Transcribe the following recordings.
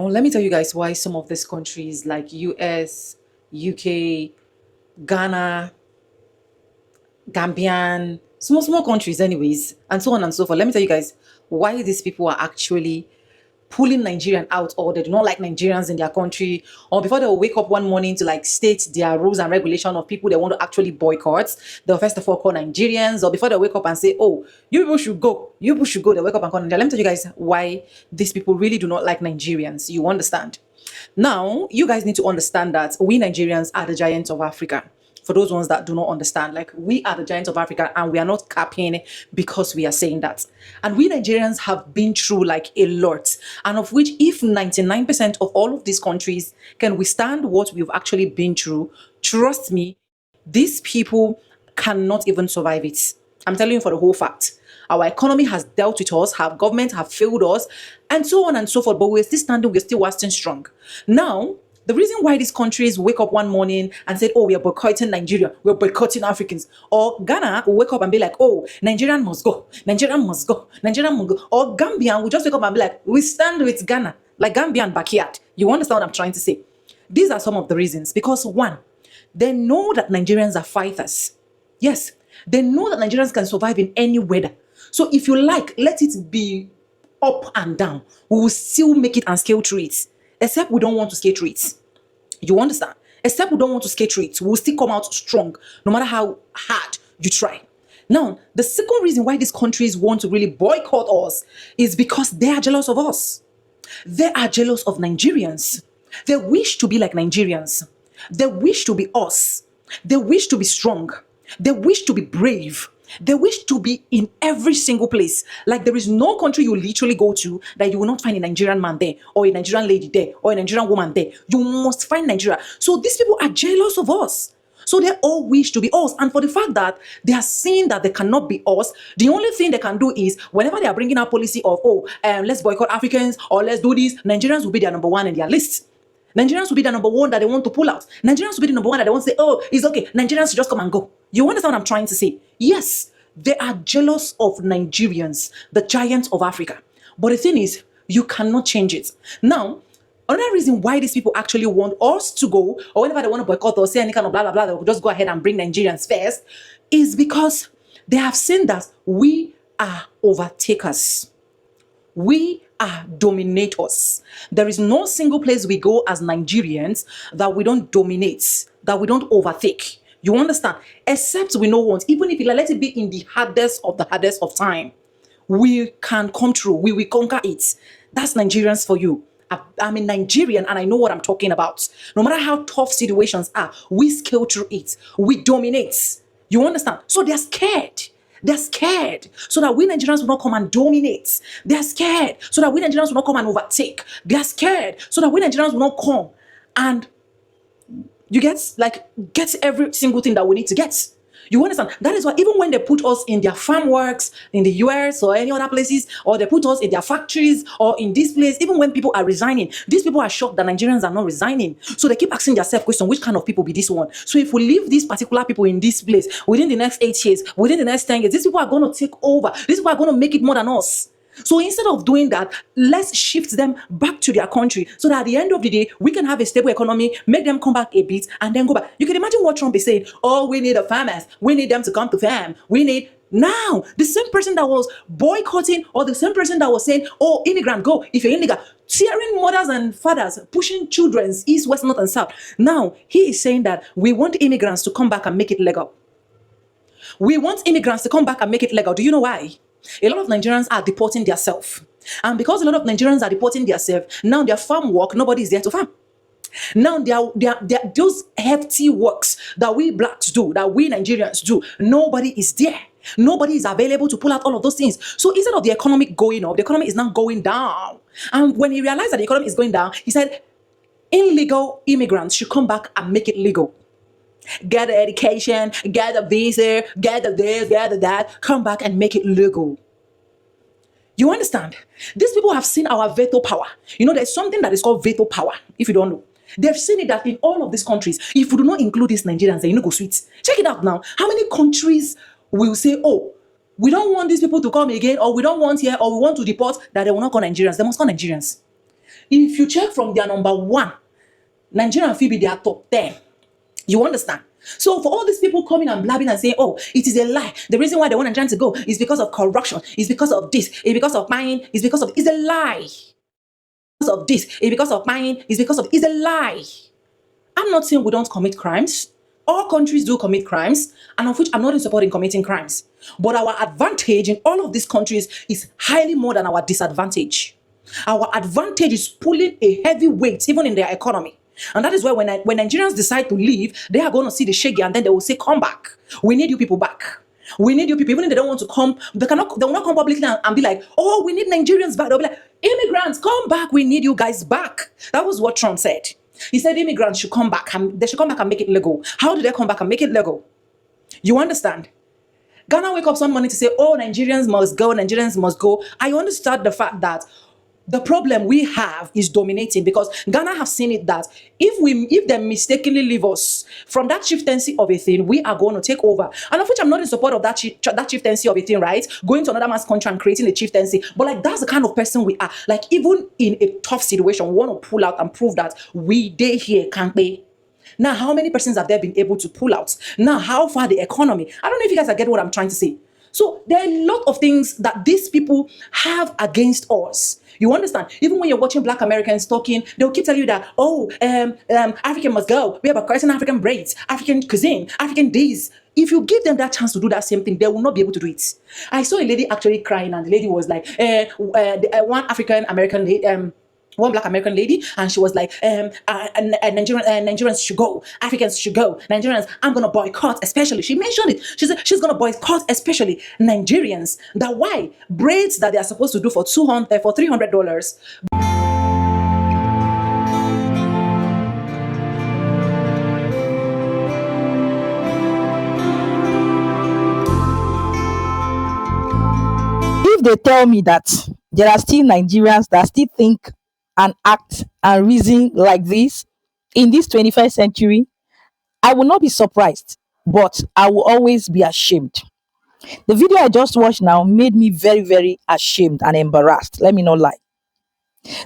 Let me tell you guys why some of these countries like US, UK, Ghana, Gambian, small countries anyways, and so on and so forth. Let me tell you guys why these people are actually pulling Nigerian out, or they do not like Nigerians in their country, or before they'll wake up one morning to like state their rules and regulation of people they want to actually boycott, they'll first of all call Nigerians, or before they wake up and say, oh, you people should go, they wake up and call Nigeria. Let me tell you guys why these people really do not like Nigerians. You understand? Now, you guys need to understand that we Nigerians are the giants of Africa. For those ones that do not understand, like, we are the giants of Africa, and we are not capping because we are saying that. And we Nigerians have been through like a lot, and of which, if 99% of all of these countries can withstand what we've actually been through, trust me, these people cannot even survive it. I'm telling you for the whole fact. Our economy has dealt with us, our government have failed us, and so on and so forth. But we're still standing, we're still standing strong. Now, the reason why these countries wake up one morning and say, oh, we are boycotting Nigeria, we're boycotting Africans, or Ghana will wake up and be like, oh, Nigerian must go, Nigerian must go, Nigerian must go, or Gambian will just wake up and be like, we stand with Ghana, like Gambian backyard. You understand what I'm trying to say? These are some of the reasons. Because one, they know that Nigerians are fighters. Yes, they know that Nigerians can survive in any weather. So if you like, let it be up and down, we will still make it and scale through it. Except we don't want to scale through it. You understand? Except we don't want to scale through it. We'll still come out strong, no matter how hard you try. Now, the second reason why these countries want to really boycott us is because they are jealous of us. They are jealous of Nigerians. They wish to be like Nigerians. They wish to be us. They wish to be strong. They wish to be brave. They wish to be in every single place. Like, there is no country you literally go to that you will not find a Nigerian man there, or a Nigerian lady there, or a Nigerian woman there. You must find Nigeria. So these people are jealous of us. So they all wish to be us. And for the fact that they are seeing that they cannot be us, the only thing they can do is, whenever they are bringing out policy of, let's boycott Africans, or let's do this, Nigerians will be their number one in their list. Nigerians will be the number one that they want to pull out. Nigerians will be the number one that they want to say, oh, it's okay, Nigerians should just come and go. You understand what I'm trying to say? Yes, they are jealous of Nigerians, the giants of Africa. But the thing is, you cannot change it. Now, another reason why these people actually want us to go, or whenever they want to boycott or say any kind of blah, blah, blah, they'll just go ahead and bring Nigerians first, is because they have seen that we are overtakers. We are dominators. There is no single place we go as Nigerians that we don't dominate, that we don't overtake. You understand? Except we know once, even if let it be in the hardest of time, we can come through. We will conquer it. That's Nigerians for you. I'm a Nigerian and I know what I'm talking about. No matter how tough situations are, we scale through it. We dominate. You understand? So they're scared. They're scared so that we Nigerians will not come and dominate. They're scared so that we Nigerians will not come and overtake. They're scared so that we Nigerians will not come and get every single thing that we need to get. You understand? That is why even when they put us in their farm works in the US or any other places, or they put us in their factories or in this place, even when people are resigning, these people are shocked that Nigerians are not resigning. So they keep asking themselves question, which kind of people be this one? So if we leave these particular people in this place within the next 8 years, within the next 10 years, these people are going to take over. These people are going to make it more than us. So instead of doing that, let's shift them back to their country so that at the end of the day, we can have a stable economy, make them come back a bit, and then go back. You can imagine what Trump is saying. Oh, we need the farmers. We need them to come to farm. We need... Now, the same person that was boycotting, or the same person that was saying, oh, immigrant, go, if you're illegal, tearing mothers and fathers, pushing children east, west, north, and south. Now, he is saying that we want immigrants to come back and make it legal. We want immigrants to come back and make it legal. Do you know why? A lot of Nigerians are deporting themselves. And because a lot of Nigerians are deporting themselves, now their farm work, nobody is there to farm. Now, those hefty works that we blacks do, that we Nigerians do, nobody is there. Nobody is available to pull out all of those things. So instead of the economy going up, the economy is now going down. And when he realized that the economy is going down, he said, illegal immigrants should come back and make it legal. Get the education, get the visa, get the this, get the that, come back and make it legal. You understand? These people have seen our veto power. You know, there's something that is called veto power, if you don't know. They've seen it that in all of these countries, if we do not include these Nigerians, then you know go sweet. Check it out now. How many countries will say, oh, we don't want these people to come again, or we don't want here, or we want to deport, that they will not call Nigerians. They must call Nigerians. if you check from their number 1, Nigerian will be their top 10. You understand? So for all these people coming and blabbing and saying, oh, it is a lie. The reason why they want Nigerians to go is because of corruption. It's because of this. It's because of buying. It's because of, it's a lie. Because of this. It's because of buying. It's because of, it's a lie. I'm not saying we don't commit crimes. All countries do commit crimes, and of which I'm not in support in committing crimes. But our advantage in all of these countries is highly more than our disadvantage. Our advantage is pulling a heavy weight even in their economy. And that is why when Nigerians decide to leave, they are going to see the shaggy and then they will say, come back. We need you people back. We need you people. Even if they don't want to come, they will not come publicly and be like, oh, we need Nigerians back. They'll be like, immigrants, come back. We need you guys back. That was what Trump said. He said immigrants should come back. They should come back and make it legal. How do they come back and make it legal? You understand? Ghana wake up some morning to say, oh, Nigerians must go, Nigerians must go. I understand the fact that the problem we have is dominating, because Ghana have seen it that if they mistakenly leave us from that chieftaincy of a thing, we are going to take over. And of which I'm not in support of that chieftaincy of a thing, right? Going to another man's country and creating a chieftaincy. But like, that's the kind of person we are. Like, even in a tough situation, we want to pull out and prove that we they here can't pay. Now, how many persons have they been able to pull out? Now, how far the economy? I don't know if you guys are getting what I'm trying to say. So there are a lot of things that these people have against us. You understand? Even when you're watching Black Americans talking, they'll keep telling you that, oh, African must go. We have a Christian African braids, African cuisine, African days. If you give them that chance to do that same thing, they will not be able to do it. I saw a lady actually crying, and the lady was like, one African American lady, one Black American lady, and she was like, Nigerians should go, Africans should go, Nigerians, I'm gonna boycott, especially, she mentioned it, she said she's gonna boycott especially Nigerians. That why? Braids that they are supposed to do for $300. If they tell me that there are still Nigerians that still think and act and reason like this in this 21st century, I will not be surprised, but I will always be ashamed. The video I just watched now made me very, very ashamed and embarrassed. Let me not lie.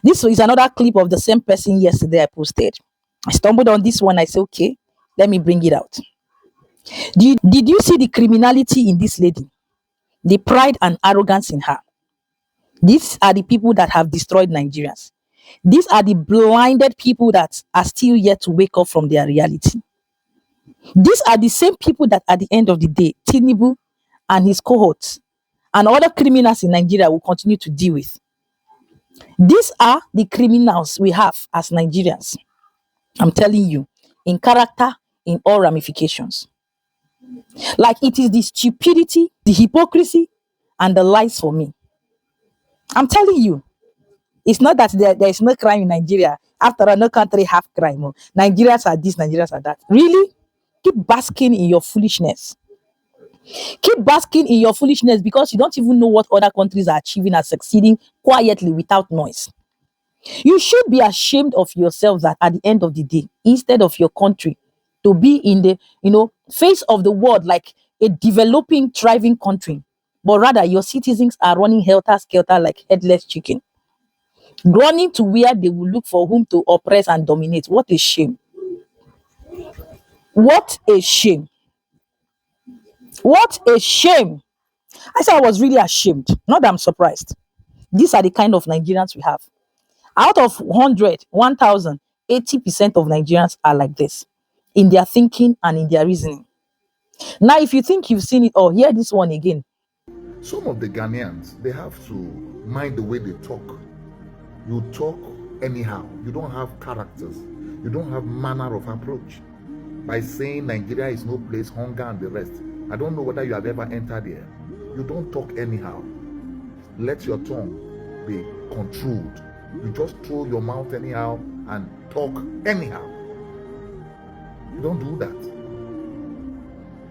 This is another clip of the same person yesterday I posted. I stumbled on this one. I said, okay, let me bring it out. Did you see the criminality in this lady? The pride and arrogance in her. These are the people that have destroyed Nigerians. These are the blinded people that are still yet to wake up from their reality. These are the same people that at the end of the day, Tinubu and his cohorts and other criminals in Nigeria will continue to deal with. These are the criminals we have as Nigerians. I'm telling you, in character, in all ramifications. Like, it is the stupidity, the hypocrisy, and the lies for me. I'm telling you. It's not that there is no crime in Nigeria. After all, no country have crime. Oh. Nigerians are this, Nigerians are that. Really? Keep basking in your foolishness. Keep basking in your foolishness, because you don't even know what other countries are achieving and succeeding quietly without noise. You should be ashamed of yourself that at the end of the day, instead of your country to be in the face of the world like a developing, thriving country, but rather your citizens are running helter-skelter like headless chicken, running to where they will look for whom to oppress and dominate. What a shame. What a shame. What a shame. I said I was really ashamed. Not that I'm surprised. These are the kind of Nigerians we have. Out of 100, 1,000, 80% of Nigerians are like this in their thinking and in their reasoning. Now, if you think you've seen it all, hear this one again. Some of the Ghanaians, they have to mind the way they talk. You talk anyhow. You don't have characters. You don't have manner of approach. By saying Nigeria is no place, hunger and the rest. I don't know whether you have ever entered here. You don't talk anyhow. Let your tongue be controlled. You just throw your mouth anyhow and talk anyhow. You don't do that.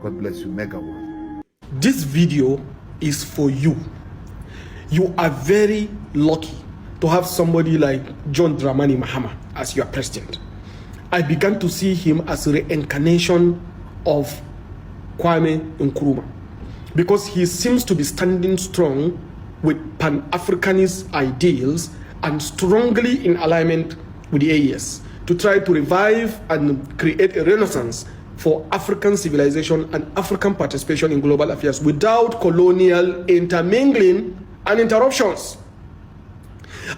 God bless you, Mega One. This video is for you. You are very lucky to have somebody like Johndramanimahama as your president. I began to see him as a reincarnation of Kwame Nkrumah, because he seems to be standing strong with Pan-Africanist ideals and strongly in alignment with the AES to try to revive and create a renaissance for African civilization and African participation in global affairs without colonial intermingling and interruptions.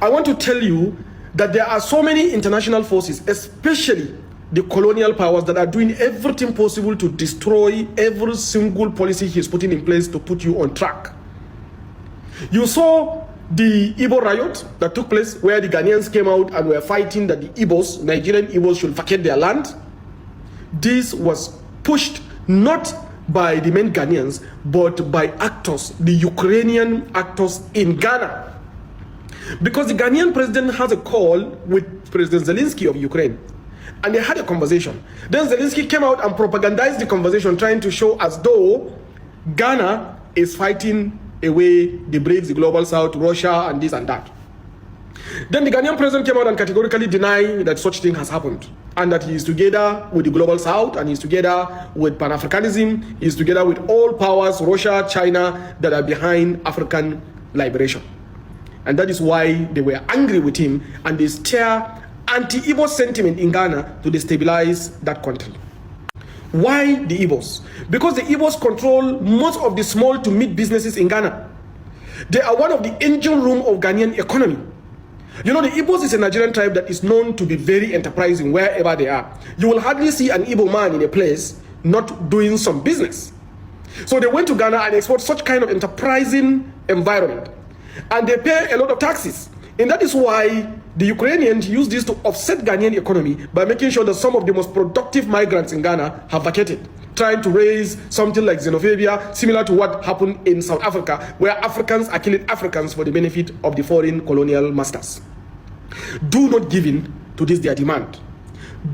I want to tell you that there are so many international forces, especially the colonial powers, that are doing everything possible to destroy every single policy he's putting in place to put you on track. You saw the Igbo riot that took place where the Ghanaians came out and were fighting that the Igbos, Nigerian Igbos, should vacate their land. This was pushed not by the main Ghanaians, but by actors, the Ukrainian actors in Ghana. Because the Ghanaian president has a call with President Zelensky of Ukraine, and they had a conversation. Then Zelensky came out and propagandized the conversation, trying to show as though Ghana is fighting away the BRICS, the Global South, Russia, and this and that. Then the Ghanaian president came out and categorically denied that such thing has happened, and that he is together with the Global South, and he is together with Pan-Africanism, he is together with all powers, Russia, China, that are behind African liberation. And that is why they were angry with him, and they stir anti-Igbo sentiment in Ghana to destabilize that country. Why the Igbos? Because the Igbos control most of the small to mid businesses in Ghana. They are one of the engine room of Ghanaian economy. You know, the Igbos is a Nigerian tribe that is known to be very enterprising wherever they are. You will hardly see an Igbo man in a place not doing some business. So they went to Ghana and export such kind of enterprising environment. And they pay a lot of taxes. And that is why the Ukrainians use this to offset Ghanaian economy by making sure that some of the most productive migrants in Ghana have vacated, trying to raise something like xenophobia, similar to what happened in South Africa, where Africans are killing Africans for the benefit of the foreign colonial masters. Do not give in to this their demand.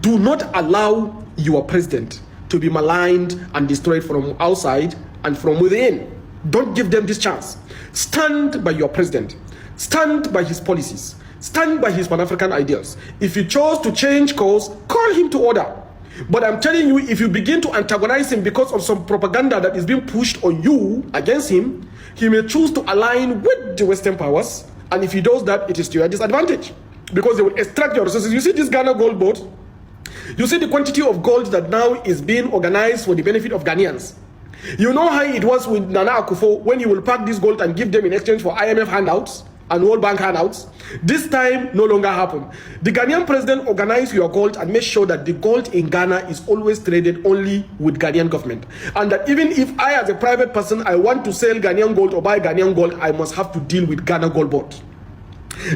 Do not allow your president to be maligned and destroyed from outside and from within. Don't give them this chance. Stand by your president. Stand by his policies. Stand by his Pan-African ideals. If he chose to change course, call him to order. But I'm telling you, if you begin to antagonize him because of some propaganda that is being pushed on you against him, he may choose to align with the Western powers. And if he does that, it is to your disadvantage, because they will extract your resources. You see this Ghana gold board? You see the quantity of gold that now is being organized for the benefit of Ghanaians. You know how it was with Nana Akufo when he will pack this gold and give them in exchange for IMF handouts and World Bank handouts? This time no longer happen. The Ghanaian president organized your gold and made sure that the gold in Ghana is always traded only with Ghanaian government. And that even if I as a private person, I want to sell Ghanaian gold or buy Ghanaian gold, I must have to deal with Ghana Gold Board.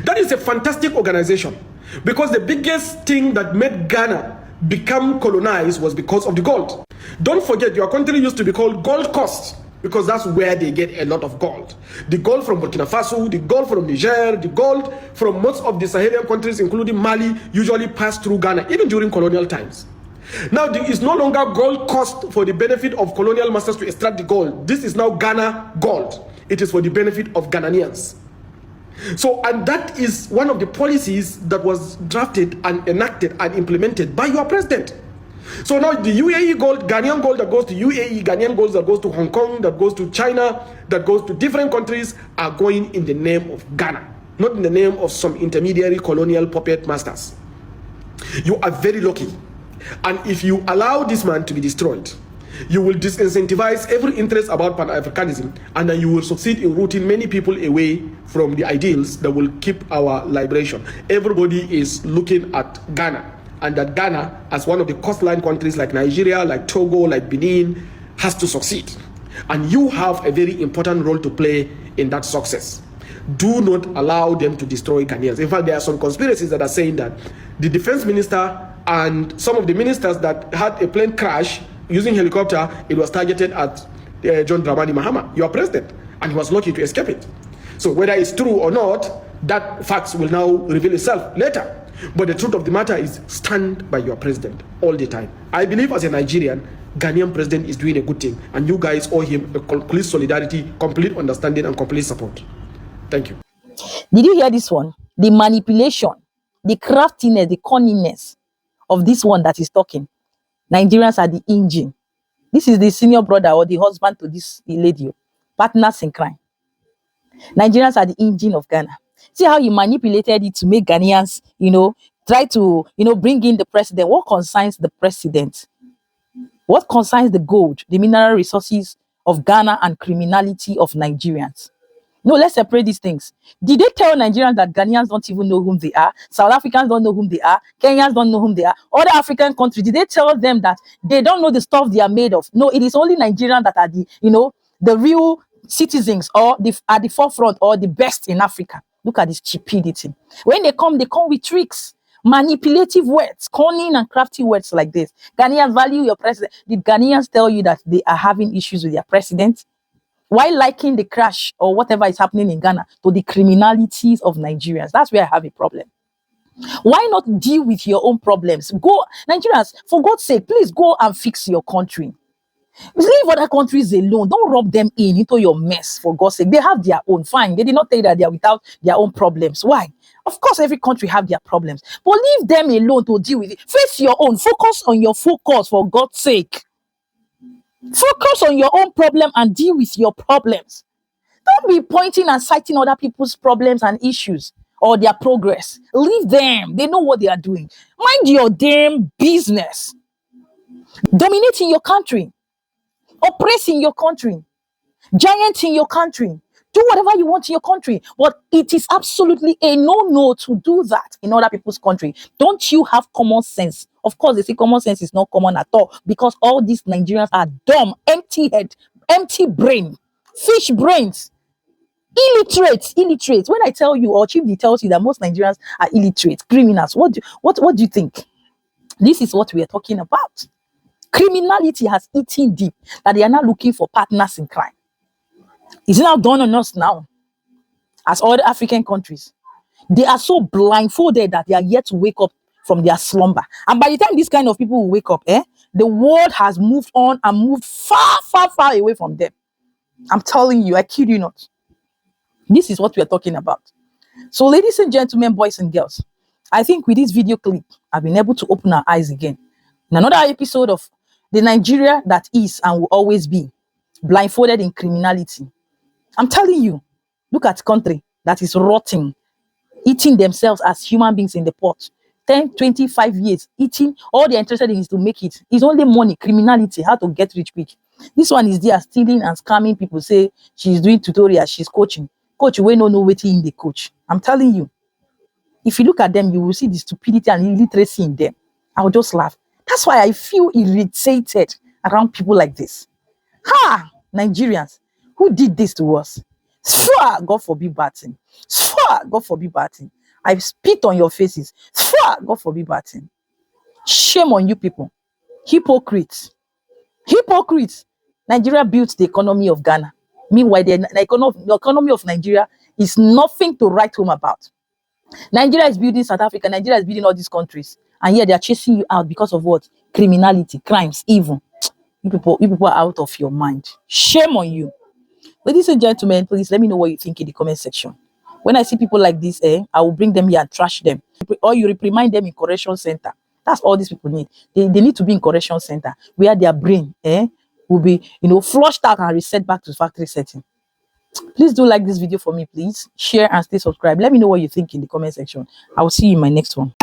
That is a fantastic organization, because the biggest thing that made Ghana become colonized was because of the gold. Don't forget, your country used to be called Gold Coast, because that's where they get a lot of gold. The gold from Burkina Faso, the gold from Niger, the gold from most of the Sahelian countries, including Mali, usually passed through Ghana, even during colonial times. Now, there is no longer gold cost for the benefit of colonial masters to extract the gold. This is now Ghana gold. It is for the benefit of Ghanaians. So, and that is one of the policies that was drafted and enacted and implemented by your president. So now the UAE gold, Ghanaian gold that goes to UAE, Ghanaian gold that goes to Hong Kong, that goes to China, that goes to different countries, are going in the name of Ghana, not in the name of some intermediary colonial puppet masters. You are very lucky. And if you allow this man to be destroyed, you will disincentivize every interest about Pan-Africanism, and then you will succeed in rooting many people away from the ideals that will keep our liberation. Everybody is looking at Ghana, and that Ghana, as one of the coastline countries like Nigeria, like Togo, like Benin, has to succeed. And you have a very important role to play in that success. Do not allow them to destroy Ghanaians. In fact, there are some conspiracies that are saying that the defense minister and some of the ministers that had a plane crash using helicopter, it was targeted at Johndramanimahama, your president, and he was lucky to escape it. So whether it's true or not, that facts will now reveal itself later. But the truth of the matter is, stand by your president all the time. I believe as a Nigerian, Ghanaian president is doing a good thing, and you guys owe him a complete solidarity, complete understanding, and complete support. Thank you. Did you hear this one? The manipulation, the craftiness, the cunningness of this one that is talking. Nigerians are the engine. This is the senior brother or the husband to this lady, partners in crime. Nigerians are the engine of Ghana. See how he manipulated it to make Ghanaians, try to, bring in the president. What concerns the president? What concerns the gold, the mineral resources of Ghana and criminality of Nigerians? No, let's separate these things. Did they tell Nigerians that Ghanaians don't even know whom they are? South Africans don't know whom they are? Kenyans don't know whom they are? Other African countries, did they tell them that they don't know the stuff they are made of? No, it is only Nigerians that are the real citizens, or at the forefront, or the best in Africa. Look at this stupidity. When they come with tricks, manipulative words, cunning and crafty words like this. Ghanaians value your president. Did Ghanaians tell you that they are having issues with their president? Why liking the crash or whatever is happening in Ghana to the criminalities of Nigerians? That's where I have a problem. Why not deal with your own problems? Go, Nigerians, for God's sake, please go and fix your country. Leave other countries alone. Don't rub them into your mess, for God's sake. They have their own. Fine. They did not tell you that they are without their own problems. Why? Of course, every country have their problems. But leave them alone to deal with it. Face your own. Focus on your focus, for God's sake. Focus on your own problem and deal with your problems. Don't be pointing and citing other people's problems and issues or their progress. Leave them. They know what they are doing. Mind your damn business. Dominate in your country. Oppress in your country. Giant in your country. Do whatever you want in your country. But it is absolutely a no-no to do that in other people's country. Don't you have common sense? Of course, they say common sense is not common at all, because all these Nigerians are dumb, empty head, empty brain, fish brains, illiterate. When I tell you, or Chief tells you that most Nigerians are illiterate, criminals, what do you think? This is what we are talking about. Criminality has eaten deep, that they are now looking for partners in crime. It's now dawned on us now, as other African countries. They are so blindfolded that they are yet to wake up from their slumber. And by the time these kind of people will wake up, the world has moved on and moved far, far, far away from them. I'm telling you, I kid you not. This is what we are talking about. So, ladies and gentlemen, boys and girls, I think with this video clip, I've been able to open our eyes again in another episode of the Nigeria that is and will always be blindfolded in criminality. I'm telling you, look at country that is rotting, eating themselves as human beings in the pot. 10, 25 years, eating, all they're interested in is to make it. It's only money, criminality, how to get rich quick. This one is there stealing and scamming people, say she's doing tutorials, she's coaching. Coach, we don't know waiting in the coach. I'm telling you, if you look at them, you will see the stupidity and illiteracy in them. I'll just laugh. That's why I feel irritated around people like this. Ha! Nigerians, who did this to us? Swear, God forbid bad thing. Swear, God forbid bad thing. I spit on your faces. Swear, God forbid bad thing. Shame on you people. Hypocrites. Hypocrites. Nigeria built the economy of Ghana. Meanwhile, the economy of Nigeria is nothing to write home about. Nigeria is building South Africa. Nigeria is building all these countries. And yet they are chasing you out because of what? Criminality, crimes, evil. You people are out of your mind. Shame on you. Ladies and gentlemen, please let me know what you think in the comment section. When I see people like this, I will bring them here and trash them. Or you reprimand them in correction center. That's all these people need. They need to be in correction center where their brain will be, flushed out and reset back to factory setting. Please do like this video for me, please. Share and stay subscribed. Let me know what you think in the comment section. I will see you in my next one.